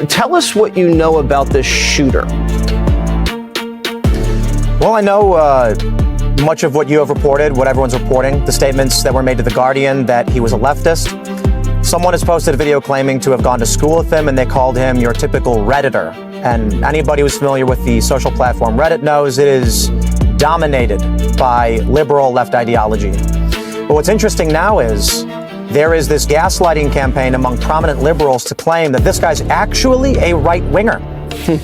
Tell us what you know about this shooter. Well, I know much of what you have reported, what everyone's reporting, the statements that were made to The Guardian that he was a leftist. Someone has posted a video claiming to have gone to school with him, and they called him your typical Redditor. And anybody who's familiar with the social platform Reddit knows it is dominated by liberal left ideology. But what's interesting now is there is this gaslighting campaign among prominent liberals to claim that this guy's actually a right-winger,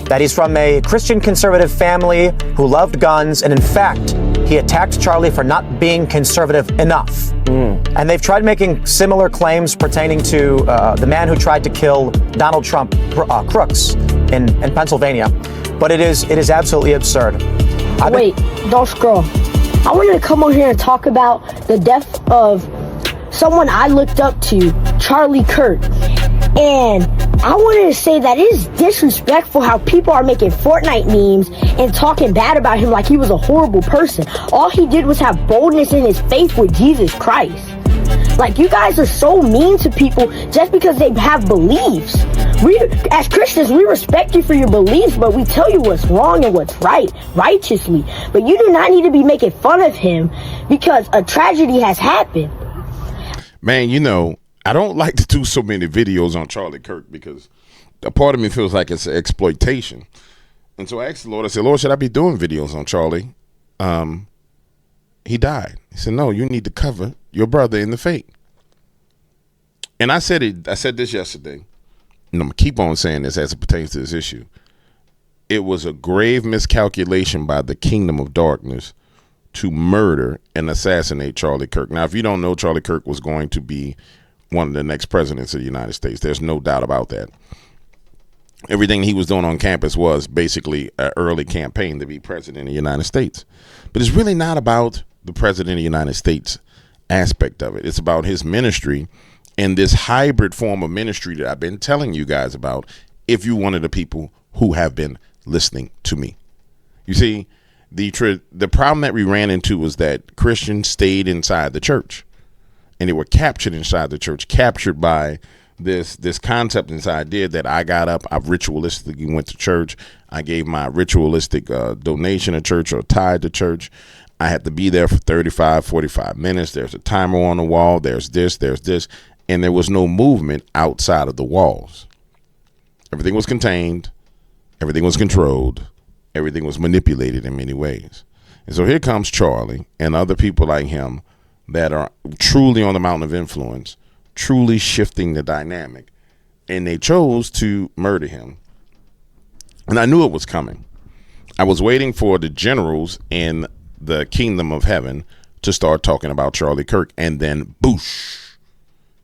that he's from a Christian conservative family who loved guns, and in fact, he attacked Charlie for not being conservative enough. And they've tried making similar claims pertaining to the man who tried to kill Donald Trump, Crooks, in Pennsylvania. But it is absolutely absurd. Wait, don't scroll. I wanted to come over here and talk about the death of someone I looked up to, Charlie Kirk. And I wanted to say that it is disrespectful how people are making Fortnite memes and talking bad about him like he was a horrible person. All he did was have boldness in his faith with Jesus Christ. Like, you guys are so mean to people just because they have beliefs. We, as Christians, we respect you for your beliefs, but we tell you what's wrong and what's right, righteously. But you do not need to be making fun of him because a tragedy has happened. Man, you know, I don't like to do so many videos on Charlie Kirk because a part of me feels like it's exploitation. And so I asked the Lord, I said, Lord, should I be doing videos on Charlie? He died. He said, no, you need to cover your brother in the faith. And I said this yesterday, and I'm going to keep on saying this as it pertains to this issue. It was a grave miscalculation by the kingdom of darkness to murder and assassinate Charlie Kirk. Now, if you don't know, Charlie Kirk was going to be one of the next presidents of the United States. There's no doubt about that. Everything he was doing on campus was basically an early campaign to be president of the United States. But it's really not about the president of the United States aspect of it. It's about his ministry and this hybrid form of ministry that I've been telling you guys about, if you're one of the people who have been listening to me. You see, the problem that we ran into was that Christians stayed inside the church, and they were captured inside the church, captured by this concept, this idea that I got up, I ritualistically went to church, I gave my ritualistic donation to church or tithe to church. I had to be there for 35, 45 minutes. There's a timer on the wall. There's this, and there was no movement outside of the walls. Everything was contained. Everything was controlled. Everything was manipulated in many ways. And so here comes Charlie and other people like him that are truly on the mountain of influence, truly shifting the dynamic, and they chose to murder him. And I knew it was coming. I was waiting for the generals in the kingdom of heaven to start talking about Charlie Kirk, and then boosh,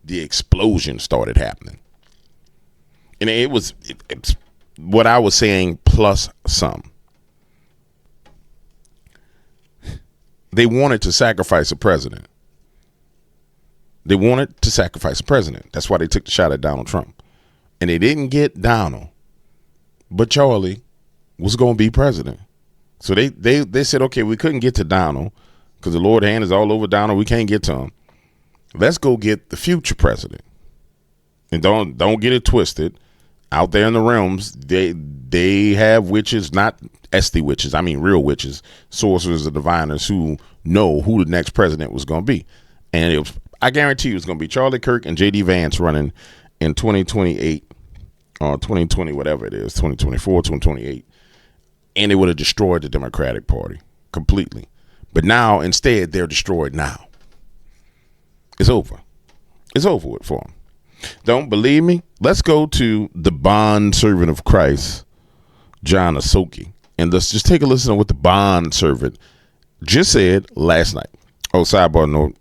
the explosion started happening. And it's what I was saying plus some. They wanted to sacrifice a president. They wanted to sacrifice a president. That's why they took the shot at Donald Trump. And they didn't get Donald, but Charlie was going to be president. So they said, okay, we couldn't get to Donald because the Lord's hand is all over Donald. We can't get to him. Let's go get the future president. And don't get it twisted. Out there in the realms, they have witches, not Esty witches. I mean, real witches, sorcerers and diviners who know who the next president was going to be. And I guarantee you it's going to be Charlie Kirk and J.D. Vance running in 2028 or 2020, whatever it is, 2024, 2028. And it would have destroyed the Democratic Party completely. But now, instead, they're destroyed now. It's over. It's over with for them. Don't believe me? Let's go to the bond servant of Christ, John Asoki, and let's just take a listen to what the bond servant just said last night. Oh, sidebar note.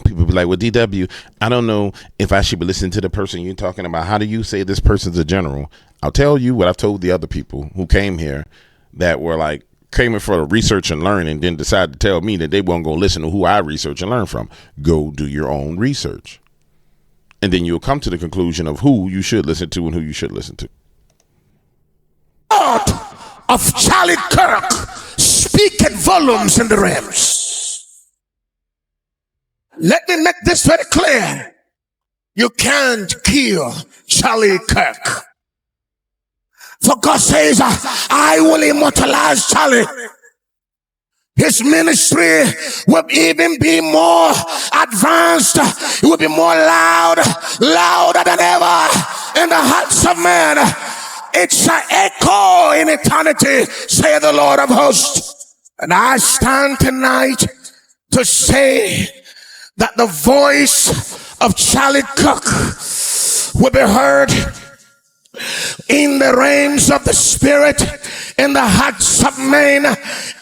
People be like, well, DW, I don't know if I should be listening to the person you're talking about. How do you say this person's a general? I'll tell you what I've told the other people who came here that were like, came in for the research and learn and then decided to tell me that they weren't going to listen to who I research and learn from. Go do your own research. And then you'll come to the conclusion of who you should listen to and who you should listen to. Of Charlie Kirk speaking volumes in the realms. Let me make this very clear. You can't kill Charlie Kirk. For God says, I will immortalize Charlie. His ministry will even be more advanced. It will be more louder than ever in the hearts of men. It shall echo in eternity, saith the Lord of hosts. And I stand tonight to say that the voice of Charlie Kirk will be heard in the realms of the spirit, in the hearts of men,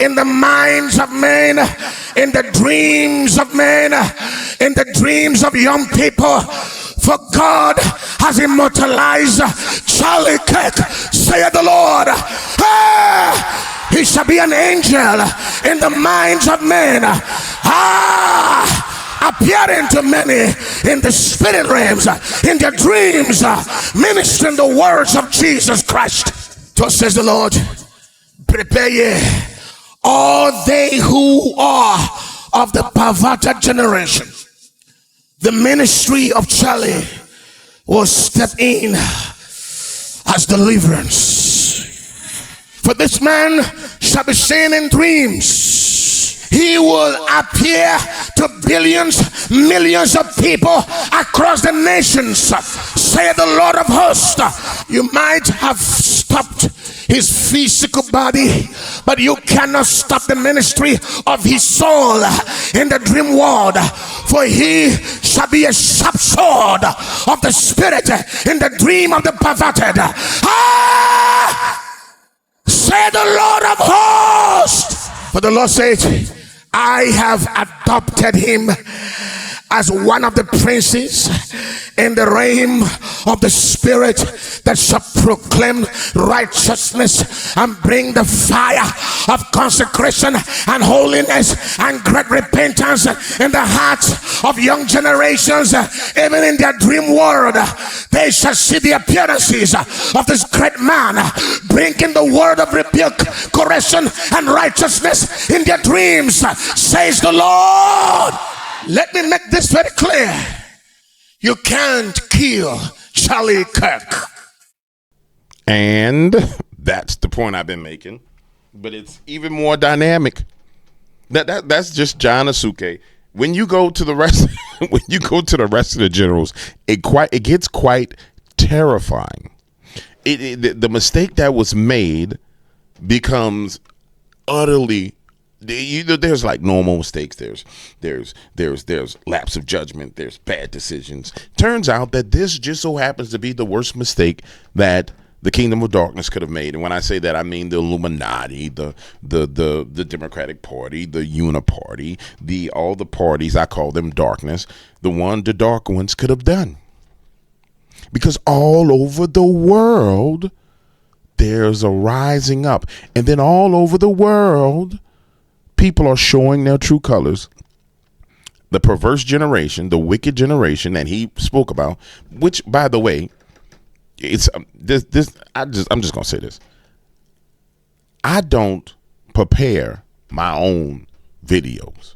in the minds of men, in the dreams of men, in the dreams of young people. For God has immortalized Charlie Kirk, saith the Lord. He shall be an angel in the minds of men, appearing to many in the spirit realms, in their dreams, ministering the words of Jesus Christ. So says the Lord, prepare ye all they who are of the perverted generation. The ministry of Charlie will step in as deliverance. For this man shall be seen in dreams. He will appear to billions, millions of people across the nations, saith the Lord of hosts. You might have stopped his physical body, but you cannot stop the ministry of his soul in the dream world. For he shall be a sharp sword of the spirit in the dream of the perverted. Say the Lord of hosts. For the Lord said, I have adopted him as one of the princes in the realm of the spirit that shall proclaim righteousness and bring the fire of consecration and holiness and great repentance in the hearts of young generations. Even in their dream world, they shall see the appearances of this great man bringing the word of rebuke, correction, and righteousness in their dreams, says the Lord. Let me make this very clear. You can't kill Charlie Kirk. And that's the point I've been making. But it's even more dynamic. That's just John Asuke. When you go to the rest of the generals, it gets quite terrifying. The mistake that was made becomes utterly. There's like normal mistakes. There's lapse of judgment. There's bad decisions. Turns out that this just so happens to be the worst mistake that the kingdom of darkness could have made. And when I say that, I mean the Illuminati, the Democratic Party, the Uniparty, all the parties. I call them darkness. The dark ones could have done. Because all over the world, there's a rising up, and then all over the world, people are showing their true colors. The perverse generation, the wicked generation that he spoke about, which, by the way, it's I'm just gonna say this. I don't prepare my own videos.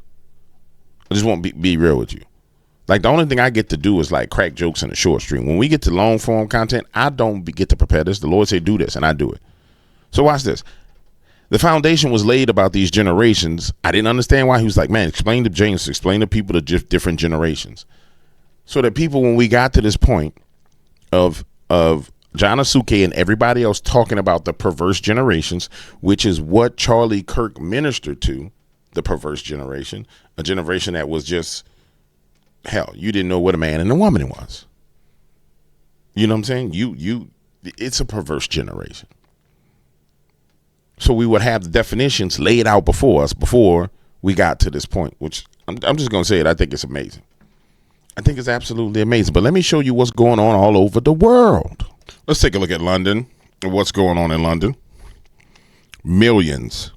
I just want to be real with you. Like, the only thing I get to do is like crack jokes in the short stream. When we get to long form content, I don't get to prepare this. The Lord say do this, and I do it. So watch this. The foundation was laid about these generations. I didn't understand why. He was like, man, explain to James, explain to people the different generations. So that people, when we got to this point of John Asuke and everybody else talking about the perverse generations, which is what Charlie Kirk ministered to, the perverse generation, a generation that was just, hell, you didn't know what a man and a woman was. You know what I'm saying? It's a perverse generation. So we would have the definitions laid out before us before we got to this point, which I'm just going to say it. I think it's amazing. I think it's absolutely amazing. But let me show you what's going on all over the world. Let's take a look at London and what's going on in London. Millions,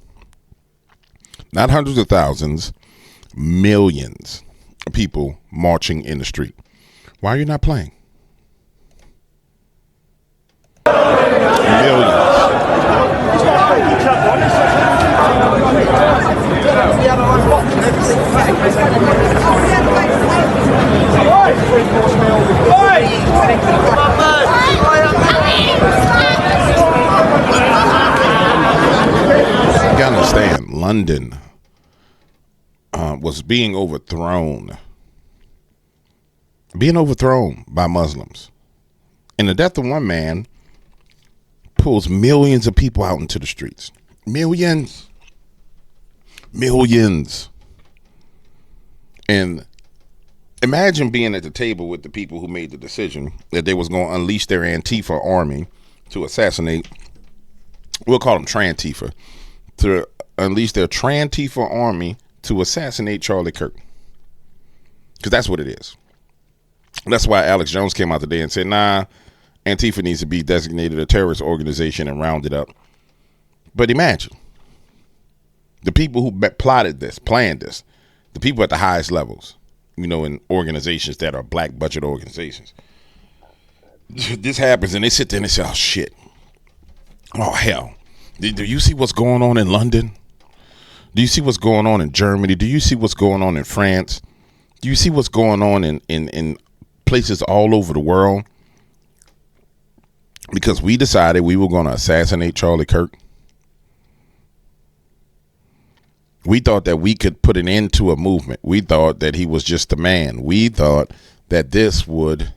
not hundreds of thousands, millions of people marching in the street. Why are you not playing? Millions. London was being overthrown by Muslims. And the death of one man pulls millions of people out into the streets. Millions. And imagine being at the table with the people who made the decision that they was going to unleash their Antifa army to assassinate, we'll call them Trantifa, to unleash their Trantifa army to assassinate Charlie Kirk. Because that's what it is. That's why Alex Jones came out today and said, nah, Antifa needs to be designated a terrorist organization and rounded up. But imagine the people who plotted this, planned this, the people at the highest levels, in organizations that are black budget organizations. This happens and they sit there and they say, oh shit. Oh hell. Do you see what's going on in London? Do you see what's going on in Germany? Do you see what's going on in France? Do you see what's going on in places all over the world? Because we decided we were going to assassinate Charlie Kirk. We thought that we could put an end to a movement. We thought that he was just a man. We thought that this would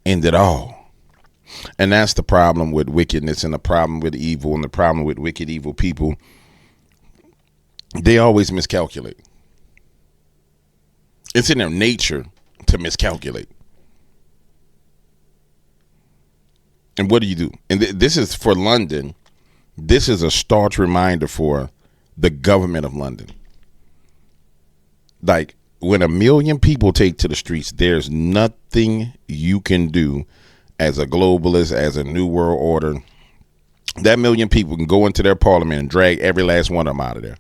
end it all. And that's the problem with wickedness and the problem with evil and the problem with wicked, evil people. They always miscalculate. It's in their nature to miscalculate. And what do? And this is for London. This is a stark reminder for the government of London. Like, when 1 million people take to the streets, there's nothing you can do as a globalist, as a new world order. That 1 million people can go into their parliament and drag every last one of them out of there.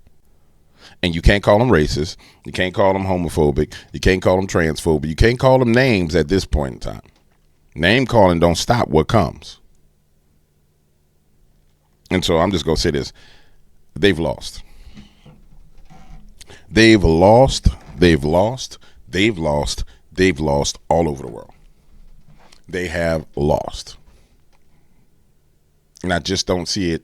And you can't call them racist. You can't call them homophobic. You can't call them transphobic. You can't call them names at this point in time. Name calling don't stop what comes. And so I'm just going to say this. They've lost. They've lost. They've lost. They've lost. They've lost all over the world. They have lost. And I just don't see it.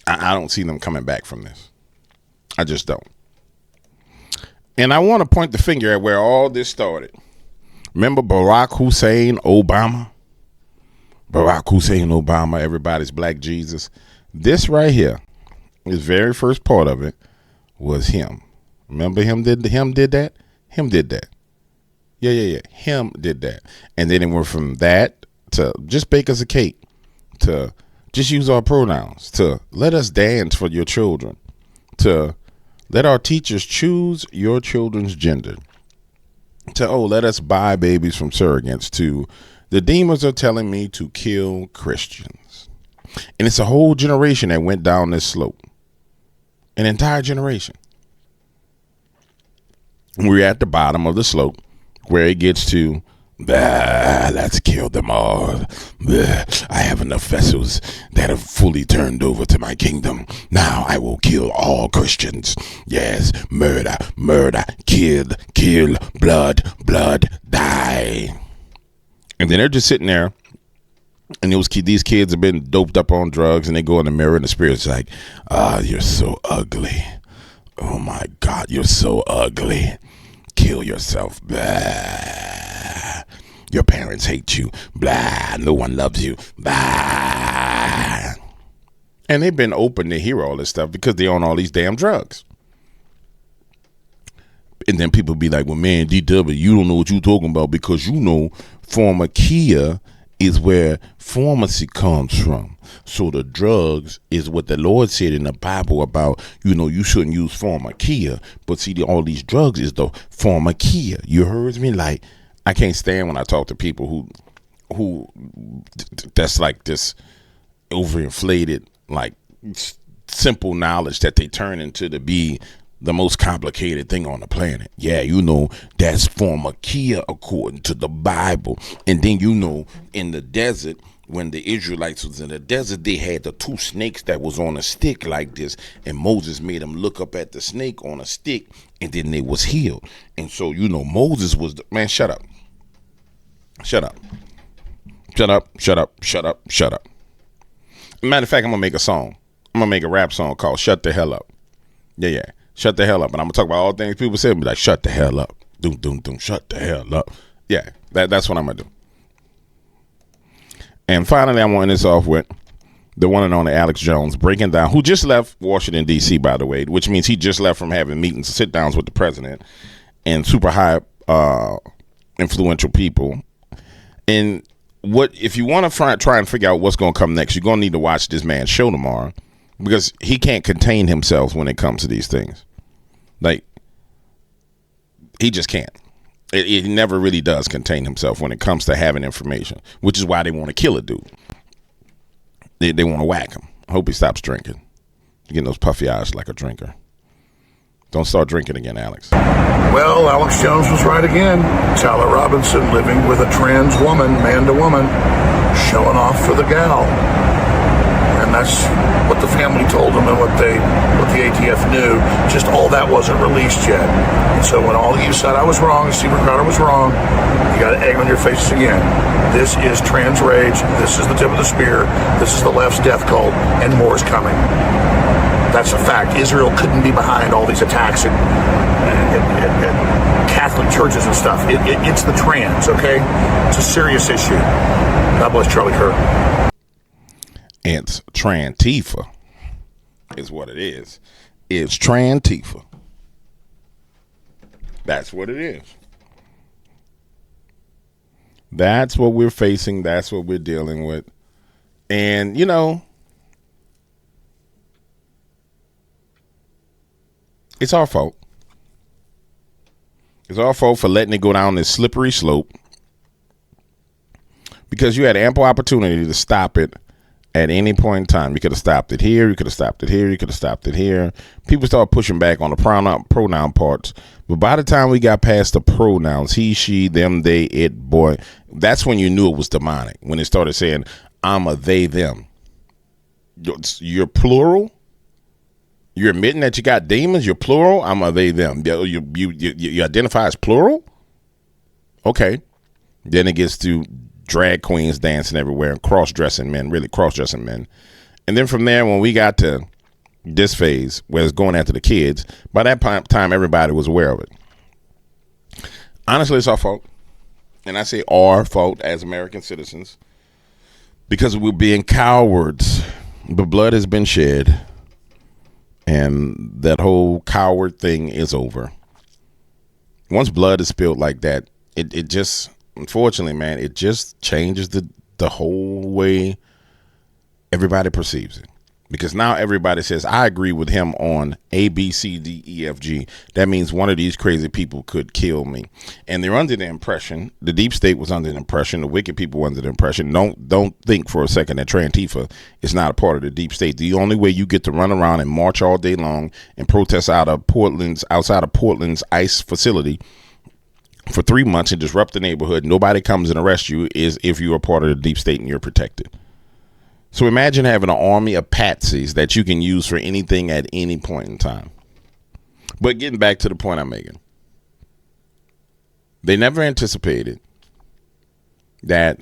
I don't see them coming back from this. I just don't. And I want to point the finger at where all this started. Remember Barack Hussein Obama? Barack Hussein Obama, everybody's black Jesus. This right here, his very first part of it was him. Remember him did that? Him did that. Yeah. Him did that. And then it went from that to just bake us a cake, to just use our pronouns, to let us dance for your children, to let our teachers choose your children's gender, to, let us buy babies from surrogates, to the demons are telling me to kill Christians. And it's a whole generation that went down this slope. An entire generation. We're at the bottom of the slope where it gets to, let's kill them all. I have enough vessels that have fully turned over to my kingdom. Now I will kill all Christians. Yes, murder, kill, blood, die. And then they're just sitting there, and these kids have been doped up on drugs, and they go in the mirror, and the spirit's like, you're so ugly. Oh my God, you're so ugly. Kill yourself. Blah. Your parents hate you. Blah. No one loves you. Blah. And they've been open to hear all this stuff because they own all these damn drugs. And then people be like, well, man, DW, you don't know what you're talking about because pharmakia is where pharmacy comes from. So the drugs is what the Lord said in the Bible about, you shouldn't use pharmakia. But see, all these drugs is the pharmakia. You heard me? Like, I can't stand when I talk to people who that's like this overinflated, like simple knowledge that they turn into to be the most complicated thing on the planet. Yeah, that's pharmakia according to the Bible. And then, in the desert, when the Israelites was in the desert, they had the 2 snakes that was on a stick like this. And Moses made them look up at the snake on a stick, and then they was healed. And so, Moses was man, shut up. Matter of fact, I'm going to make a song. I'm gonna make a rap song called "Shut the Hell Up." Yeah, shut the hell up. And I'm gonna talk about all things people say and be like, shut the hell up. Doom, doom, doom, shut the hell up. Yeah, that's what I'm gonna do. And finally, I'm wanting this off with the one and only Alex Jones breaking down, who just left Washington, D.C., by the way, which means he just left from having meetings, sit downs with the president and super high influential people. And what if you want to try and figure out what's going to come next, you're going to need to watch this man's show tomorrow, because he can't contain himself when it comes to these things. Like, he just can't. It never really does contain himself when it comes to having information, which is why they want to kill a dude. They want to whack him. I hope he stops drinking. You're getting those puffy eyes like a drinker. Don't start drinking again, Alex. Well, Alex Jones was right again. Tyler Robinson living with a trans woman, man to woman, showing off for the gal. And that's what the family told him and what the ATF knew. Just all that wasn't released yet. And so when all of you said I was wrong, Stephen Crowder was wrong, you got an egg on your faces again. This is trans rage. This is the tip of the spear. This is the left's death cult, and more is coming. That's a fact. Israel couldn't be behind all these attacks at Catholic churches and stuff. It's the trans, okay? It's a serious issue. God bless Charlie Kirk. It's Trantifa is what it is. It's Trantifa. That's what it is. That's what we're facing. That's what we're dealing with. And, you know, it's our fault. It's our fault for letting it go down this slippery slope, because you had ample opportunity to stop it at any point in time. You could have stopped it here. You could have stopped it here. You could have stopped it here. People start pushing back on the pronoun parts. But by the time we got past the pronouns, he, she, them, they, it, boy, that's when you knew it was demonic. When it started saying, I'm a they, them. You're plural. You're admitting that you got demons. You're plural. I'm a they, them. You identify as plural. Okay. Then it gets to drag queens dancing everywhere and cross-dressing men, really cross-dressing men. And then from there, when we got to this phase where it's going after the kids, by that time, everybody was aware of it. Honestly, it's our fault. And I say our fault as American citizens, because we're being cowards. The blood has been shed, and that whole coward thing is over. Once blood is spilled like that, it just, unfortunately, man, it just changes the whole way everybody perceives it. Because now everybody says, I agree with him on A, B, C, D, E, F, G. That means one of these crazy people could kill me. And they're under the impression, the deep state was under the impression, the wicked people were under the impression. Don't think for a second that Trantifa is not a part of the deep state. The only way you get to run around and march all day long and protest outside of Portland's ICE facility for 3 months and disrupt the neighborhood, nobody comes and arrests you, is if you're a part of the deep state and you're protected. So imagine having an army of patsies that you can use for anything at any point in time. But getting back to the point I'm making, they never anticipated that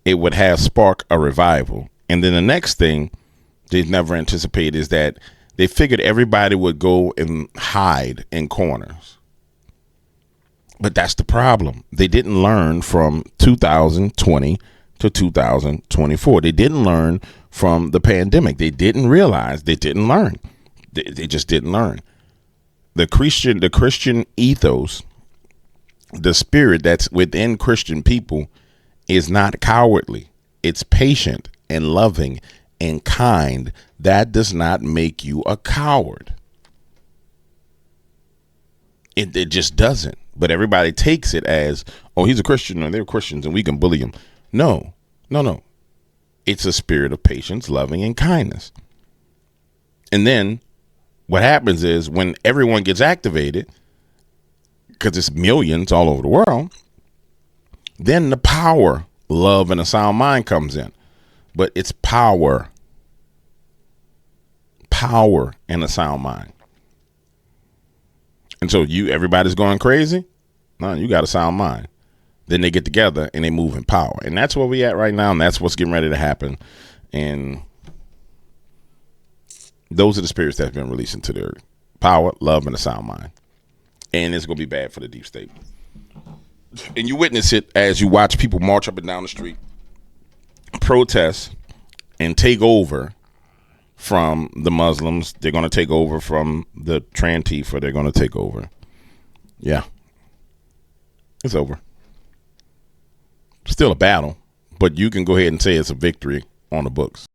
it would spark a revival. And then the next thing they never anticipated is that they figured everybody would go and hide in corners. But that's the problem. They didn't learn from 2020 to 2024. They didn't learn from the pandemic. They didn't realize. They didn't learn. They just didn't learn. The Christian ethos, the spirit that's within Christian people, is not cowardly. It's patient and loving and kind. That does not make you a coward. It just doesn't. But everybody takes it as, oh, he's a Christian and they're Christians and we can bully him. No. It's a spirit of patience, loving, and kindness. And then what happens is when everyone gets activated, because it's millions all over the world, then the power, love, and a sound mind comes in. But it's power and a sound mind. And so everybody's going crazy. No, you got a sound mind. Then they get together and they move in power. And that's where we at right now. And that's what's getting ready to happen. And Those are the spirits that's been released into the earth. Power, love, and a sound mind. And it's going to be bad for the deep state. And you witness it as you watch people march up and down the street, protest, and take over from the Muslims. They're going to take over from the Trantifa. They're going to take over. Yeah. It's over. Still a battle, but you can go ahead and say it's a victory on the books.